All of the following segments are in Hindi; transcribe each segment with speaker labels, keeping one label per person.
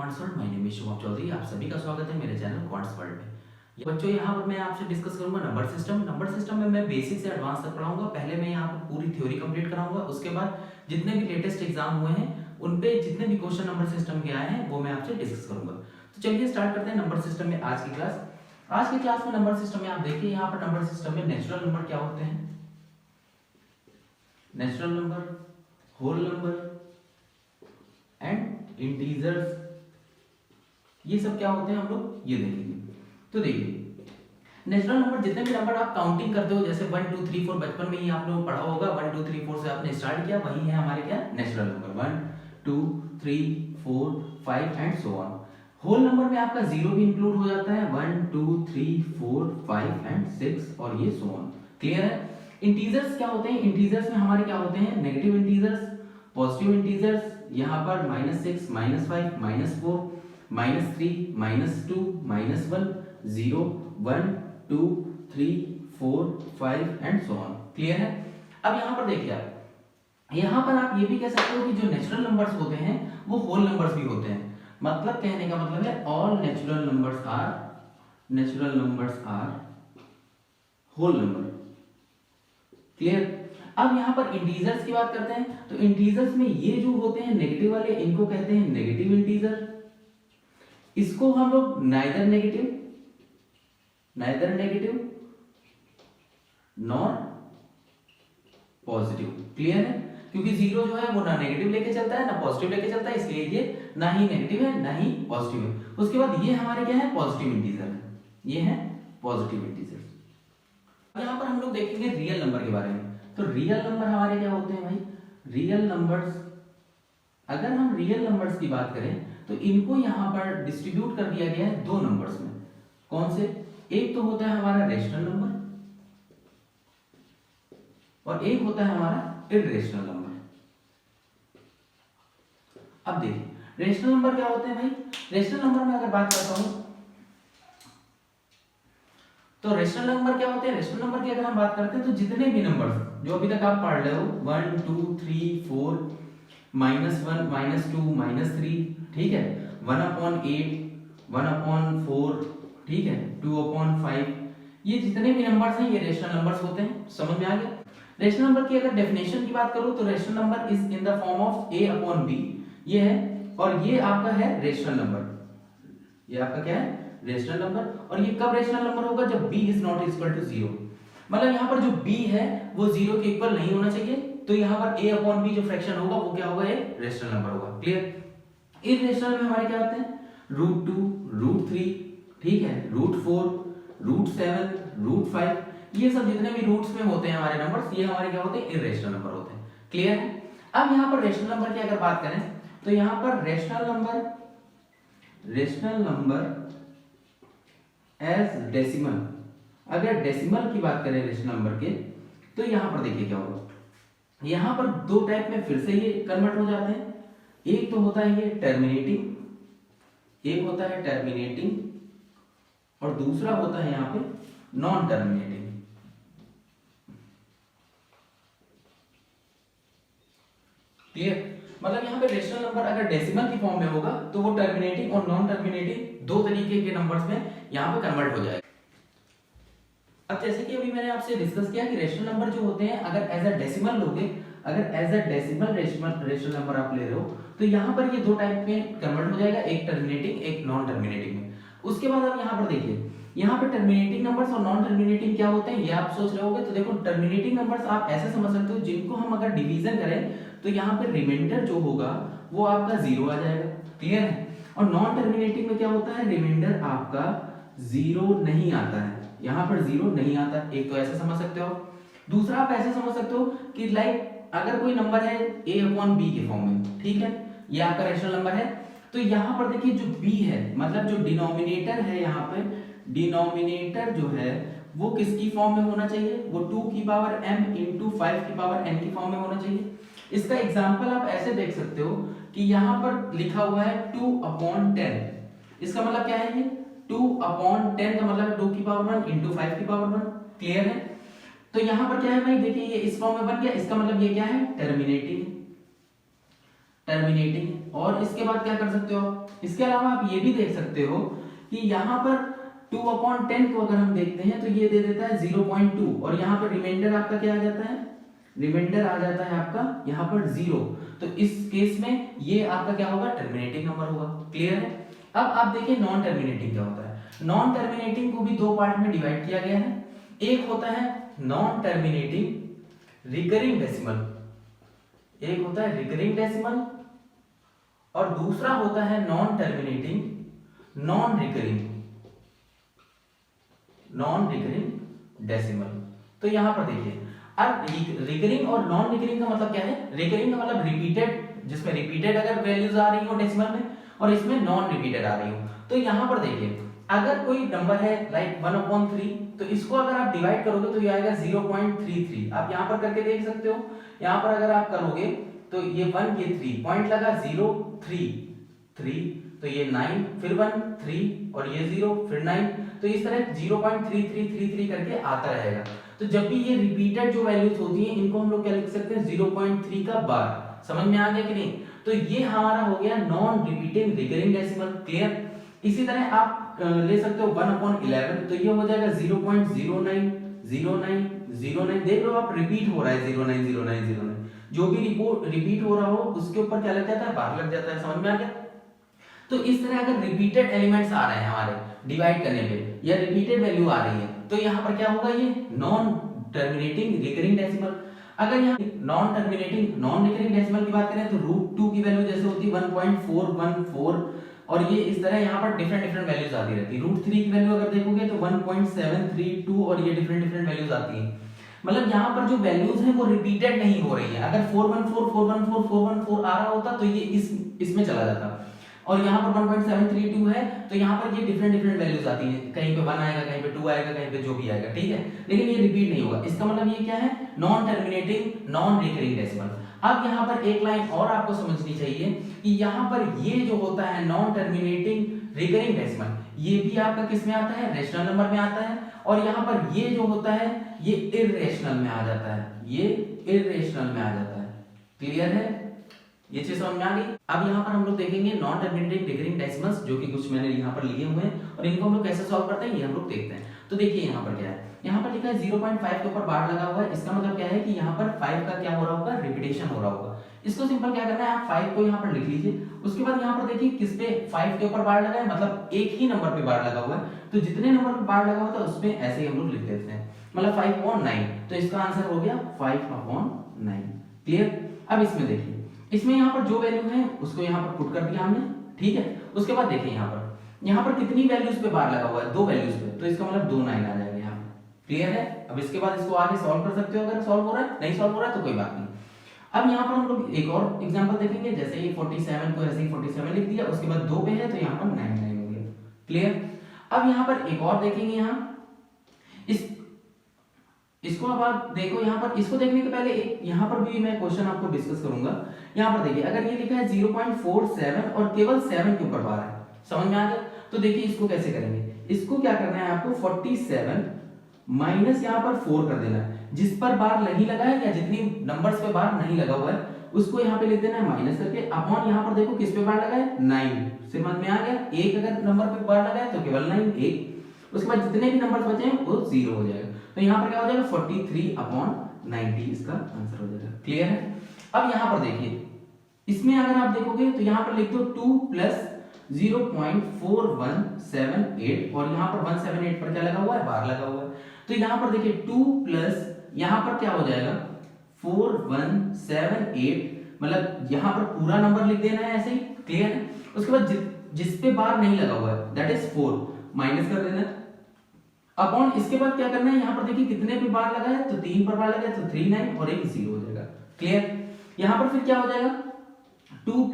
Speaker 1: Quants world, my name is Shubham Chaudhary. आप सभी का स्वागत है मेरे चैनल क्वांट्स वर्ल्ड में। बच्चों, यहाँ पर मैं आपसे डिस्कस करूंगा नंबर सिस्टम। नंबर सिस्टम में मैं बेसिक से एडवांस तक पढ़ाऊंगा। पहले मैं यहाँ पर पूरी थ्योरी कंप्लीट कराऊंगा, उसके बाद जितने भी लेटेस्ट एग्जाम हुए हैं उन पे जितने भी क्वेश्चन नंबर सिस्टम के आए हैं वो मैं आपसे डिस्कस करूंगा। तो चलिए स्टार्ट करते हैं नंबर सिस्टम में आज की क्लास। आज की क्लास में नंबर सिस्टम में आप देखिए, यहाँ पर नंबर सिस्टम में नेचुरल नंबर क्या होते हैं, natural number, whole number and integers, ये सब क्या होते हैं हम लोग ये देखेंगे। तो देखिए, नेचुरल नंबर जितने भी नंबर आप काउंटिंग करते हो, जैसे 1 2 3 4 बचपन में ही आप लोगों ने पढ़ा होगा, 1 2 3 4 से आपने स्टार्ट किया, वही है हमारे क्या natural number. 1 2 3 4 5 and so on. Whole number में आपका जीरो भी इंक्लूड हो जाता है, 1 2 3 4 5 एंड 6 और ये सो ऑन। क्लियर है। इंटीजर्स क्या होते हैं, इंटीजर्स में हमारे क्या होते हैं, नेगेटिव इंटीजर्स, पॉजिटिव इंटीजर्स, यहाँ पर -6 -5 -4 -3 -2 -1 0 1 2 3 4 5 एंड सो ऑन। क्लियर है। अब यहाँ पर देखिए, आप यहाँ पर आप ये भी कह सकते हो कि जो नेचुरल नंबर्स होते हैं वो होल नंबर्स भी होते हैं। मतलब कहने का मतलब है all natural numbers are whole number. Clear. अब यहाँ पर इंटीजर्स की बात करते हैं, तो इंटीजर्स में ये जो होते हैं नेगेटिव वाले, इनको कहते हैं नेगेटिव इंटीजर। इसको हम लोग neither negative nor positive. Clear है। क्योंकि जीरो जो है वो ना नेगेटिव लेके चलता है ना पॉजिटिव लेके चलता है, इसलिए ये ना ही नेगेटिव है ना ही पॉजिटिव है। उसके बाद ये हमारे क्या है, पॉजिटिव इंटीजर है, ये है पॉजिटिव इंटीजर। यहाँ पर हम लोग देखेंगे रियल नंबर के बारे में। तो रियल नंबर हमारे क्या होते हैं भाई, रियल नंबर्स, अगर हम रियल नंबर्स की बात करें तो इनको यहां पर डिस्ट्रीब्यूट कर दिया गया है दो नंबर्स में। कौन से, एक तो होता है हमारा रेशनल नंबर और एक होता है हमारा इररेशनल नंबर। अब देखिए रेशनल नंबर क्या होते हैं भाई। रेशनल नंबर में अगर बात करता हूं तो रेशनल नंबर क्या होते हैं, रेशनल नंबर की अगर हम बात करते हैं तो जितने भी नंबर्स जो अभी तक आप पढ़ रहे हो 1 2 3 4 -1 -2 -3, ठीक है, 1/8 1/4, ठीक है, 2/5, ये जितने भी नंबर्स हैं ये रेशनल नंबर्स होते हैं। समझ में आ गया। रेशनल नंबर की अगर डेफिनेशन की बात करूं तो rational number is in the form of a/b, ये है, और ये आपका है रेशनल नंबर, ये आपका क्या है रेशनल नंबर। और ये कब रेशनल नंबर होगा, जब b is not equal to 0। मतलब यहाँ पर जो b है वो 0 के इक्वल नहीं होना चाहिए, तो यहाँ पर a/b जो फ्रैक्शन होगा वो क्या होगा, एक रेशनल नंबर होगा। क्लियर। इररेशनल में हमारे क्या होते हैं, √2 √3, ठीक है, √4 √7 √5, ये सब जितने भी रूट्स में होते हैं हमारे नंबर्स, ये हमारे क्या होते हैं, इररेशनल नंबर होते हैं। क्लियर है। अब यहाँ पर रेशनल नंबर की अगर बात करें तो यहाँ पर रेशनल नंबर एज डेसिमल, अगर डेसिमल की बात करें रेशनल नंबर के, तो यहाँ पर देखिए क्या होगा, यहाँ पर दो टाइप में फिर से ये कन्वर्ट हो जाते हैं। एक तो होता है ये टर्मिनेटिंग, एक होता है टर्मिनेटिंग और दूसरा होता है यहाँ पे नॉन टर्मिनेटिंग। क्लियर। मतलब यहाँ पे रेशनल नंबर अगर डेसिमल की फॉर्म में होगा तो वो टर्मिनेटिंग और नॉन टर्मिनेटिंग दो तरीके के नंबर्स में यहाँ पे कन्वर्ट हो जाएगा। अब जैसे कि अभी मैंने आपसे डिस्कस किया कि रेशनल नंबर जो होते हैं अगर एज अ डेसिमल लोगे, अगर as a decimal rational number आप ले रहे हो तो यहाँ पर ये दो टाइप में कन्वर्ट हो जाएगा, एक टर्मिनेटिंग एक नॉन टर्मिनेटिंग में। उसके बाद आप यहाँ पर देखिए, यहाँ पे टर्मिनेटिंग नंबर्स और नॉन टर्मिनेटिंग क्या होते हैं ये आप सोच रहे होगे। तो देखो टर्मिनेटिंग नंबर्स आप ऐसे समझ सकते हो, जिनको हम अगर डिवीजन करें तो यहाँ पे रिमाइंडर जो होगा वो आपका 0 आ जाएगा। क्लियर है। और नॉन टर्मिनेटिंग में क्या होता है, रिमाइंडर आपका 0 नहीं आता है, यहाँ पर 0 नहीं आता। एक तो ऐसे समझ सकते हो, दूसरा आप ऐसे समझ सकते हो कि लाइक अगर कोई नंबर है a/b के फॉर्म में, ठीक है, ये आपका रेशनल नंबर है, तो यहाँ पर देखिए जो b है, मतलब जो डिनोमिनेटर है, यहाँ पे डिनोमिनेटर जो है वो किसकी फॉर्म में होना चाहिए, वो 2 की पावर m इंटू 5 की पावर n की फॉर्म में होना चाहिए। इसका एग्जाम्पल आप ऐसे देख सकते हो कि यहाँ पर लिखा हुआ है 2/10, इसका मतलब क्या है, ये 2/10 का मतलब 2 की पावर 1 इंटू 5 की पावर 1। क्लियर है। तो यहाँ पर क्या है भाई, देखिए ये इस फॉर्म में बन गया, इसका मतलब ये क्या है, टर्मिनेटिंग। टर्मिनेटिंग। और इसके बाद क्या कर सकते हो, इसके अलावा आप ये भी देख सकते हो कि यहाँ पर 2/10 को अगर हम देखते हैं तो ये दे देता है 0.2 और यहाँ पर रिमाइंडर आपका क्या आ जाता है, रिमाइंडर आ जाता है आपका यहाँ पर 0। तो इस केस में ये आपका क्या होगा, टर्मिनेटिंग नंबर होगा। क्लियर है। अब आप देखिए नॉन टर्मिनेटिंग क्या होता है। नॉन टर्मिनेटिंग को भी दो पार्ट में डिवाइड किया गया है। एक होता है नॉन टर्मिनेटिंग रिकरिंग डेसिमल, एक होता है रिकरिंग डेसिमल और दूसरा होता है non terminating non recurring decimal. तो यहां पर देखिए अब रिकरिंग और नॉन रिकरिंग का मतलब क्या है, रिकरिंग का मतलब रिपीटेड, जिसमें रिपीटेड अगर वैल्यूज आ रही हो डेसिमल में और इसमें नॉन रिपीटेड आ रही हो। तो यहां पर देखिए अगर कोई नंबर है लाइक 1/3 तो इसको अगर आप डिवाइड करोगे तो ये आएगा 0.33। आप यहां पर करके देख सकते हो, यहां पर अगर आप करोगे तो ये 1 ये 3 पॉइंट लगा 0 3 तो ये 9 फिर 1 3 और ये 0 फिर 9, तो इस तरह 0.3333 करके आता रहेगा। तो जब भी ये रिपीटेड जो वैल्यूज होती हैं इनको हम लोग क्या लिख सकते हैं, 0.3 का बार। समझ में आ गया कि नहीं। तो ये हमारा हो गया non repeating recurring decimal. Clear. इसी तरह आप ले सकते हो 1/11 तो ये हो जाएगा 0.090909। देख लो आप रिपीट हो रहा है 090909, जो भी रिपीट हो रहा हो उसके ऊपर क्या लग जाता है, बार लग जाता है। समझ में आ गया। तो इस तरह अगर रिपीटेड एलिमेंट्स आ रहे हैं हमारे डिवाइड करने पे या रिपीटेड वैल्यू आ रही है तो यहाँ पर क्या होगा, ये नॉन टर्मिनेटिंग रिकरिंग डेसिमल। अगर यहाँ non terminating non recurring decimal की बात करें तो √2 की वैल्यू जैसे होती है 1.414 और ये इस तरह यहाँ पर डिफरेंट डिफरेंट वैल्यूज आती रहती है। √3 की वैल्यू अगर देखोगे तो 1.732 और ये डिफरेंट डिफरेंट वैल्यूज आती हैं। मतलब यहाँ पर जो वैल्यूज हैं वो रिपीटेड नहीं हो रही है। अगर 414 आ रहा होता तो ये इसमें चला जाता और यहाँ पर 1.732 है तो यहाँ पर ये डिफरेंट डिफरेंट वैल्यूज आती हैं, कहीं पे 1 आएगा, कहीं पे 2 आएगा, कहीं पे जो भी आएगा। ठीक है, लेकिन ये रिपीट नहीं होगा। इसका मतलब ये क्या है, non terminating non recurring decimal. अब यहाँ पर एक लाइन और आपको समझनी चाहिए कि यहाँ पर ये जो होता है नॉन टर्मिनेटिंग रिकरिंग डेसिमल, ये भी आपका किस में आता है, रेशनल नंबर में आता है। और यहाँ पर ये जो होता है ये इर्रेशनल में आ जाता है, ये इर्रेशनल में आ जाता है। क्लियर है, ये चीज समझ में आ गई। अब यहाँ पर हम लोग देखेंगे नॉन टर्मिनेटिंग रिकरिंग डेसिमल्स, जो कि कुछ मैंने यहाँ पर लिए हुए हैं और इनको हम लोग कैसे सॉल्व करते हैं ये हम लोग देखते हैं। तो देखिए यहाँ पर क्या है, यहाँ पर लिखा है 0.5 के ऊपर बार लगा हुआ है। इसका मतलब क्या है कि यहाँ पर 5 का क्या हो रहा होगा, रिपीटेशन हो रहा होगा। इसको सिंपल क्या करना है, आप 5 को यहाँ पर लिख लीजिए। उसके बाद यहाँ पर देखिए किस पे 5 के ऊपर बार लगा है, मतलब एक ही नंबर पे बार लगा हुआ है। तो जितने नंबर पे बार लगा हुआ था उसमें ऐसे ही हम लोग लिख देते हैं, मतलब 5/9। तो इसका आंसर हो गया 5/9। क्लियर। अब इसमें देखिए, इसमें यहाँ पर जो वैल्यू है उसको यहाँ पर पुट कर दिया हमने। ठीक है, उसके बाद देखिए यहाँ पर कितनी वैल्यूज पे बार लगा हुआ है, 2 वैल्यूज पे, तो इसका मतलब 2 9 आ जाएगा यहाँ पे। क्लियर है। अब इसके बाद इसको आगे सॉल्व कर सकते हो, अगर सॉल्व हो रहा है, नहीं सॉल्व हो रहा है तो कोई बात नहीं। अब यहाँ पर हम लोग एक और एग्जांपल देखेंगे, जैसे ये 47 को ऐसे ही 47 लिख दिया, उसके बाद 2 पे है तो यहाँ पर 9 9 हो गया। क्लियर। अब यहाँ पर एक और देखेंगे, यहाँ इसको अब आप देखो, यहाँ पर इसको देखने के पहले एक यहाँ पर भी मैं क्वेश्चन आपको डिस्कस करूंगा। यहाँ पर देखिए अगर ये लिखा है 0.47 और केवल 7 के ऊपर बार है, समझ में आ गया। तो देखिए इसको कैसे करेंगे, इसको क्या करना है आपको, 47 माइनस यहाँ पर 4 कर देना है। जिस पर बार नहीं लगा है या जितनी नंबर्स पे बार नहीं लगा हुआ है उसको यहाँ पे लिख देना है माइनस करके, अपॉन यहाँ पर देखो किस पे बार लगा है, 9। समझ में आ गया। एक अगर नंबर पे बार लगा है तो केवल 9 1, उसके बाद जितने भी नंबर्स बचे हैं वो 0 हो जाएगा। तो यहाँ पर क्या हो जाएगा, 43/90 इसका आंसर हो जाएगा। क्लियर है। अब यहाँ पर देखिए, इसमें अगर आप देखोगे तो यहाँ पर लिख दो 2 + 0.4178 और यहाँ पर 178 पर क्या लगा हुआ है, बार लगा हुआ है। तो यहाँ पर देखिए 2 प्लस यहाँ पर क्या हो जाएगा 4178, मतलब यहाँ पर पूरा नंबर लिख देना है ऐसे ही। क्लियर है। उसके बाद जिस पे बार नहीं लगा हुआ है दैट इज 4 माइनस कर देना अपॉन, इसके बाद क्या करना है, यहाँ पर देखिए कितने पे बार लगा है, तो 3 पर बार लगा है तो 3 9 और एक 0 हो जाएगा। क्लियर। यहाँ पर फिर क्या हो जाएगा 2 +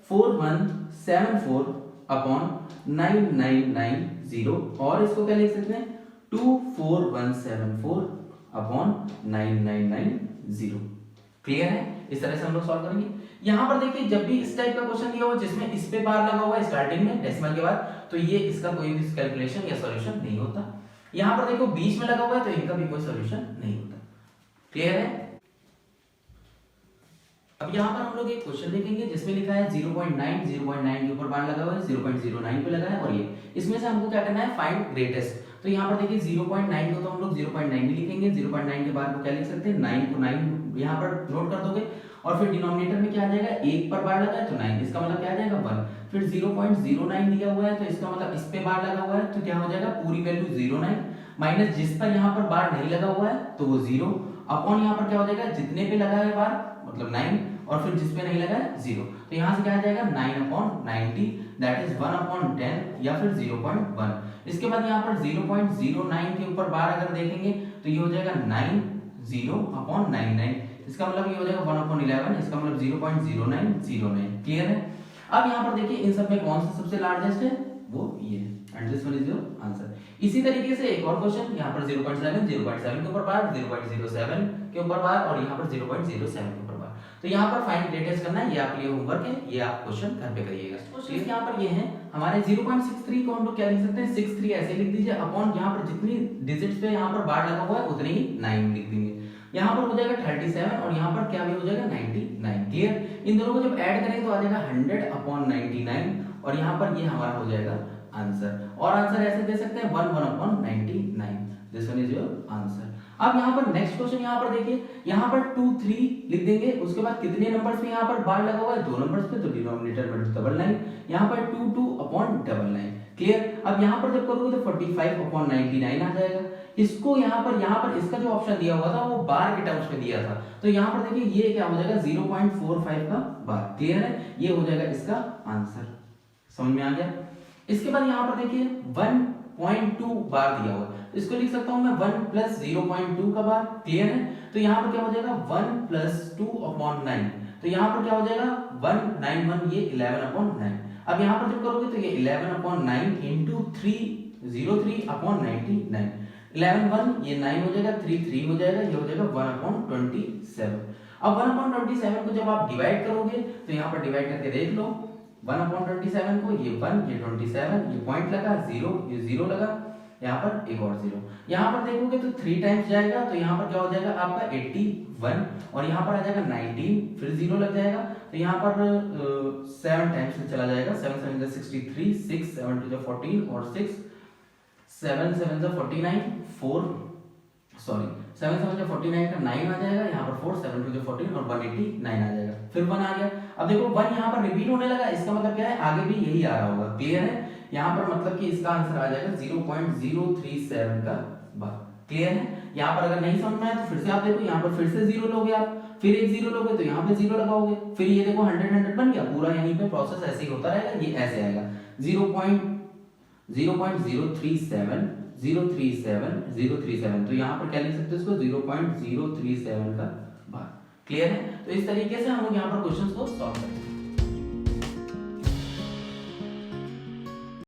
Speaker 1: 4174 अपॉन 9990 और इसको क्या लिख सकते हैं 24174 अपॉन 9990। क्लियर है। इस तरह से हम लोग सॉल्व करेंगे। यहाँ पर देखिए जब भी इस टाइप का क्वेश्चन दिया हो जिसमें इस पे बार लगा हुआ है स्टार्टिंग में डेसिमल के बाद, तो ये इसका कोई भी कैलकुलेशन या सॉल्यूशन नहीं होता। यहाँ पर देखो बीच में लगा हुआ है तो इनका भी कोई सॉल्यूशन नहीं होता। क्लियर है। अब यहाँ पर हम लोग एक क्वेश्चन देखेंगे जिसमें लिखा है 0.9 0.9 के ऊपर बार लगा हुआ है, 0.09 पे लगा है, और ये इसमें से हमको क्या करना है, फाइंड ग्रेटेस्ट। तो यहाँ पर देखिए 0.9 को तो हम लोग 0.9 भी लिखेंगे, 0.9 के बार को क्या लिख सकते हैं, 9 को 9 यहाँ पर नोट कर दोगे, और फिर डिनोमिनेटर में क्या आ जाएगा, 1 पर बार लगा है तो 9, इसका मतलब क्या आ जाएगा 1। फिर 0.09 दिया हुआ है तो इसका मतलब इस पे बार लगा हुआ है तो क्या हो जाएगा, पूरी वैल्यू 09 माइनस जिस पर यहाँ पर बार नहीं लगा हुआ है तो वो 0 अपॉन यहाँ पर क्या हो जाएगा, जितने पे लगा है बार मतलब 9 और फिर जिस पे नहीं लगा है 0। तो यहाँ से क्या आ जाएगा 9/90 दैट इज 1/10 या फिर 0.1। इसके बाद यहाँ पर 0.09 के ऊपर बार अगर देखेंगे तो ये हो जाएगा 90/99, इसका मतलब ये हो जाएगा 1/11, इसका मतलब 0.0909। क्लियर है। अब यहाँ पर देखिए इन सब में कौन सा सबसे लार्जेस्ट है, वो ये है, and this one is your answer. इसी तरीके से एक और क्वेश्चन यहाँ पर 0.7 के ऊपर बार, 0.07 के ऊपर बार और यहाँ पर 0.07 के ऊपर बार। तो यहाँ पर फाइंड ग्रेटेस्ट करना है, ये आपके लिए होमवर्क है, ये आप क्वेश्चन घर पे करिएगा। क्वेश्चन यहाँ पर ये है हमारे 0.63 को हम लोग क्या लिख सकते हैं, 63 ऐसे लिख दीजिए अपॉन यहाँ पर जितनी डिजिट्स पे यहाँ पर बार लगा हुआ है उतने ही 9 लिख देंगे। यहाँ पर हो जाएगा 37 और यहाँ पर क्या भी हो जाएगा 99। क्लियर। इन दोनों को जब ऐड करेंगे तो आ जाएगा 100/99 और यहाँ पर ये हमारा हो जाएगा आंसर। और आंसर ऐसे दे सकते हैं 1/99। This one is your answer. अब यहाँ पर नेक्स्ट क्वेश्चन यहाँ पर देखिए, यहाँ पर 2 3 लिख देंगे, उसके बाद कितने नंबर्स पे यहाँ पर बार लगा हुआ है, 2 नंबर्स पे, तो डिनोमिनेटर में 99, यहाँ पर 2/99। क्लियर। अब यहाँ पर जब करोगे तो 45/99 आ जाएगा। इसको यहाँ पर इसका जो ऑप्शन दिया हुआ था वो बार के टर्म्स में दिया था, तो यहाँ पर देखिए ये क्या हो जाएगा 0.45 का बार। क्लियर है, ये हो जाएगा इसका आंसर। समझ में आ गया। इसके बाद यहाँ पर देखिए 1.2 बार दिया हुआ है, इसको लिख सकता हूं मैं 1 + 0.2 का बार। क्लियर है। तो यहाँ पर क्या हो जाएगा 1 + 2/9, तो यहाँ पर क्या हो जाएगा 191, ये 11/9। अब यहाँ पर जब करोगे तो ये 11/9 × 303/99, 11 ये 9 हो जाएगा, 3 3 हो जाएगा, ये हो जाएगा 1/27। अब 1/27 को जब आप डिवाइड करोगे तो यहाँ पर डिवाइड करके देख लो, 1/27 को ये 1 ये 27, ये पॉइंट लगा 0 ये 0 लगा, यहाँ पर एक और 0। यहाँ पर देखोगे तो 3 टाइम्स जाएगा तो यहाँ पर क्या हो जाएगा आपका 81 और यहाँ पर आ जाएगा 19, फिर 0 लग जाएगा तो यहाँ पर 7 टाइम्स से चला जाएगा, 7 7 63, 6 7 2 14 और 6 7 7 49, 4 सॉरी 7 7 49 का 9 आ जाएगा, यहाँ पर 4 7 2 14 और 189 आ जाएगा, फिर 1 आ गया। अब देखो 1 यहाँ पर रिपीट होने लगा, इसका मतलब क्या है आगे भी यही आ रहा होगा। क्लियर है। यहाँ पर मतलब कि इसका आंसर आ जाएगा 0.037 का बार। क्लियर है। यहाँ पर अगर नहीं समझ में आया तो फिर से आप देखो, यहाँ पर फिर से 0 लोगे आप, फिर एक 0 लोगे तो यहाँ पे 0 लगाओगे, फिर ये देखो 100 100 बन गया, पूरा यहीं पे प्रोसेस ऐसे ही होता रहेगा, ये ऐसे आएगा 0.037 तो यहाँ पर क्या लिख सकते हो इसको 0.037 का बार। क्लियर है। तो इस तरीके से हम लोग यहाँ पर क्वेश्चंस को सॉल्व करेंगे।